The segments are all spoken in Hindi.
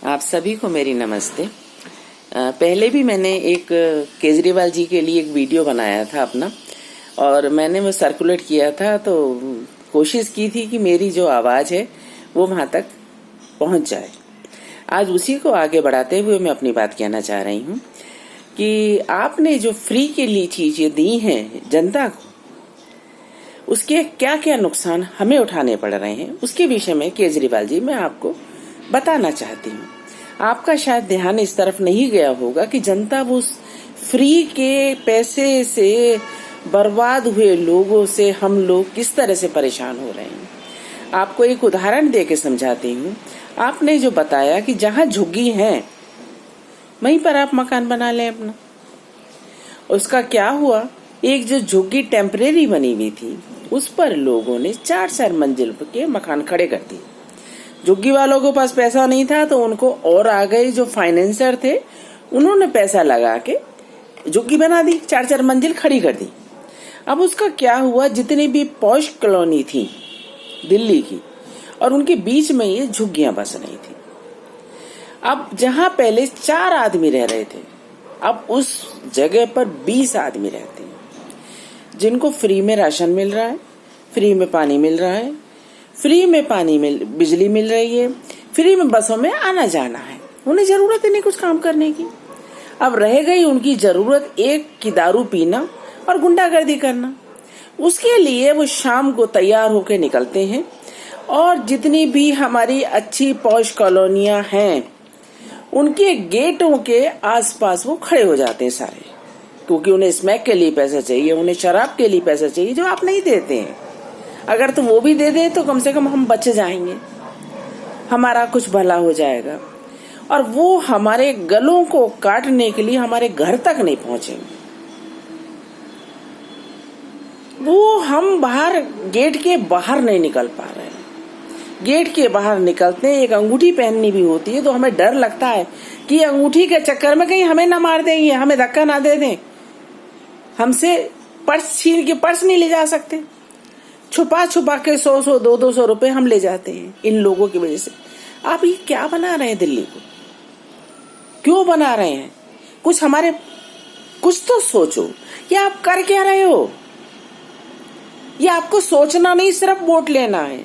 आप सभी को मेरी नमस्ते। पहले भी मैंने एक केजरीवाल जी के लिए एक वीडियो बनाया था अपना, और मैंने वो सर्कुलेट किया था, तो कोशिश की थी कि मेरी जो आवाज़ है वो वहाँ तक पहुँच जाए। आज उसी को आगे बढ़ाते हुए मैं अपनी बात कहना चाह रही हूँ कि आपने जो फ्री के लिए चीज़ें दी हैं जनता को, उसके क्या क्या नुकसान हमें उठाने पड़ रहे हैं, उसके विषय में केजरीवाल जी मैं आपको बताना चाहती हूँ। आपका शायद ध्यान इस तरफ नहीं गया होगा कि जनता वो फ्री के पैसे से बर्बाद हुए लोगों से हम लोग किस तरह से परेशान हो रहे हैं। आपको एक उदाहरण दे के समझाती हूँ। आपने जो बताया कि जहाँ झुग्गी है वहीं पर आप मकान बना लें अपना, उसका क्या हुआ? एक जो झुग्गी टेम्परेरी बनी हुई थी उस पर लोगों ने 4-4 मंजिल के मकान खड़े कर दिए। झुग्गी वालों के पास पैसा नहीं था तो उनको और आ गए जो फाइनेंसर थे, उन्होंने पैसा लगा के झुग्गी बना दी, 4-4 मंजिल खड़ी कर दी। अब उसका क्या हुआ, जितनी भी पॉश कॉलोनी थी दिल्ली की, और उनके बीच में ये झुग्गियां बस रही थी। अब जहां पहले 4 आदमी रह रहे थे, अब उस जगह पर 20 आदमी रहते हैं, जिनको फ्री में राशन मिल रहा है, फ्री में पानी मिल रहा है, फ्री में बिजली मिल रही है, फ्री में बसों में आना जाना है। उन्हें जरूरत ही नहीं कुछ काम करने की। अब रह गई उनकी जरूरत एक की दारू पीना और गुंडागर्दी करना। उसके लिए वो शाम को तैयार होकर निकलते हैं, और जितनी भी हमारी अच्छी पॉश कॉलोनियां हैं उनके गेटों के आसपास वो खड़े हो जाते हैं सारे, क्योंकि उन्हें स्मैक के लिए पैसा चाहिए, उन्हें शराब के लिए पैसा चाहिए, जो आप नहीं देते हैं। अगर तो वो भी दे दे तो कम से कम हम बच जाएंगे, हमारा कुछ भला हो जाएगा। और वो हमारे गलों को काटने के लिए हमारे घर तक नहीं पहुंचेंगे। वो हम बाहर गेट के बाहर नहीं निकल पा रहे हैं। गेट के बाहर निकलते हैं, एक अंगूठी पहननी भी होती है तो हमें डर लगता है कि अंगूठी के चक्कर में कहीं हमें ना मार देंगे, हमें धक्का ना दे दें, हमसे पर्स छीन के पर्स नहीं ले जा सकते। छुपा छुपा के 100-100, 200-200 रुपए हम ले जाते हैं इन लोगों की वजह से। आप ये क्या बना रहे हैं दिल्ली को? क्यों बना रहे हैं? कुछ तो सोचो। ये आप कर क्या रहे हो? ये आपको सोचना नहीं, सिर्फ वोट लेना है।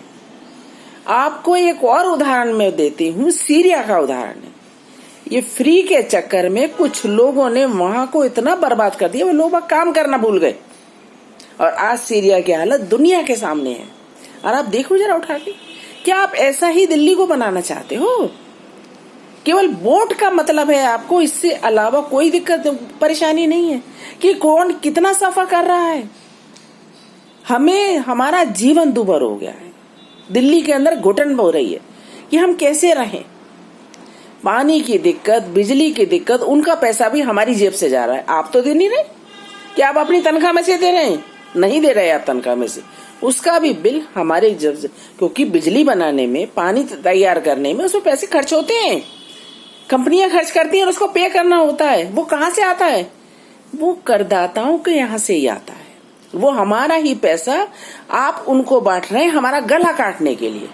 आपको एक और उदाहरण मैं देती हूँ, सीरिया का उदाहरण है। ये फ्री के चक्कर में कुछ लोगों ने वहां को इतना बर्बाद कर दिया, वो लोग काम करना भूल गए, और आज सीरिया की हालत दुनिया के सामने है। और आप देखो जरा उठा के, क्या आप ऐसा ही दिल्ली को बनाना चाहते हो? केवल वोट का मतलब है आपको, इससे अलावा कोई दिक्कत परेशानी नहीं है कि कौन कितना सफर कर रहा है। हमें हमारा जीवन दुभर हो गया है, दिल्ली के अंदर घुटन हो रही है कि हम कैसे रहें। पानी की दिक्कत, बिजली की दिक्कत, उनका पैसा भी हमारी जेब से जा रहा है। आप तो दे नहीं रहे, क्या आप अपनी तनख्वाह में से दे रहे हैं? नहीं दे रहे आप तनख्वाह में से, उसका भी बिल हमारे जेब से, क्योंकि बिजली बनाने में, पानी तैयार करने में उसमें पैसे खर्च होते हैं, कंपनियां खर्च करती हैं और उसको पे करना होता है। वो कहाँ से आता है? वो करदाताओं के यहाँ से ही आता है। वो हमारा ही पैसा आप उनको बांट रहे हैं हमारा गला काटने के लिए।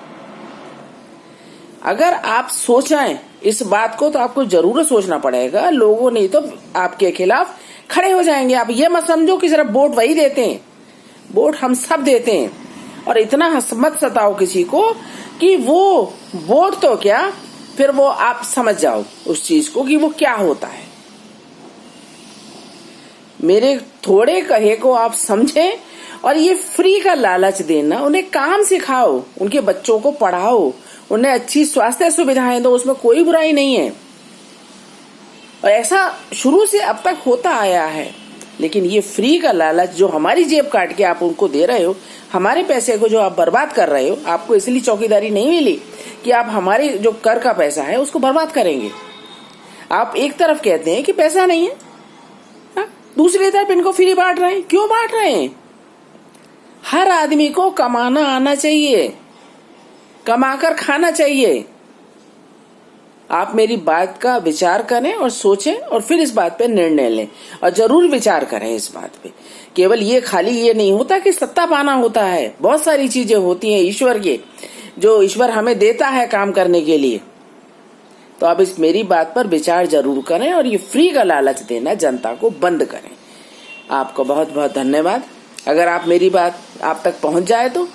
अगर आप सोचें इस बात को तो आपको जरूर सोचना पड़ेगा। लोगों नहीं तो आपके खिलाफ खड़े हो जाएंगे। आप ये मत समझो कि सिर्फ वोट वही देते हैं, वोट हम सब देते हैं। और इतना मत सताओ किसी को कि वो वोट तो क्या, फिर वो आप समझ जाओ उस चीज को कि वो क्या होता है। मेरे थोड़े कहे को आप समझें, और ये फ्री का लालच देना, उन्हें काम सिखाओ, उनके बच्चों को पढ़ाओ, उन्हें अच्छी स्वास्थ्य सुविधाएं दो, उसमें कोई बुराई नहीं है। और ऐसा शुरू से अब तक होता आया है। लेकिन ये फ्री का लालच जो हमारी जेब काट के आप उनको दे रहे हो, हमारे पैसे को जो आप बर्बाद कर रहे हो, आपको इसलिए चौकीदारी नहीं मिली कि आप हमारे जो कर का पैसा है उसको बर्बाद करेंगे। आप एक तरफ कहते हैं कि पैसा नहीं है, दूसरी तरफ इनको फ्री बांट रहे हैं। क्यों बांट रहे हैं? हर आदमी को कमाना आना चाहिए, कमाकर खाना चाहिए। आप मेरी बात का विचार करें और सोचें, और फिर इस बात पे निर्णय लें, और जरूर विचार करें इस बात पे। केवल ये खाली ये नहीं होता कि सत्ता पाना होता है, बहुत सारी चीजें होती हैं ईश्वर के, जो ईश्वर हमें देता है काम करने के लिए। तो आप इस मेरी बात पर विचार जरूर करें और ये फ्री का लालच देना जनता को बंद करें। आपको बहुत बहुत धन्यवाद। अगर आप मेरी बात आप तक पहुंच जाए तो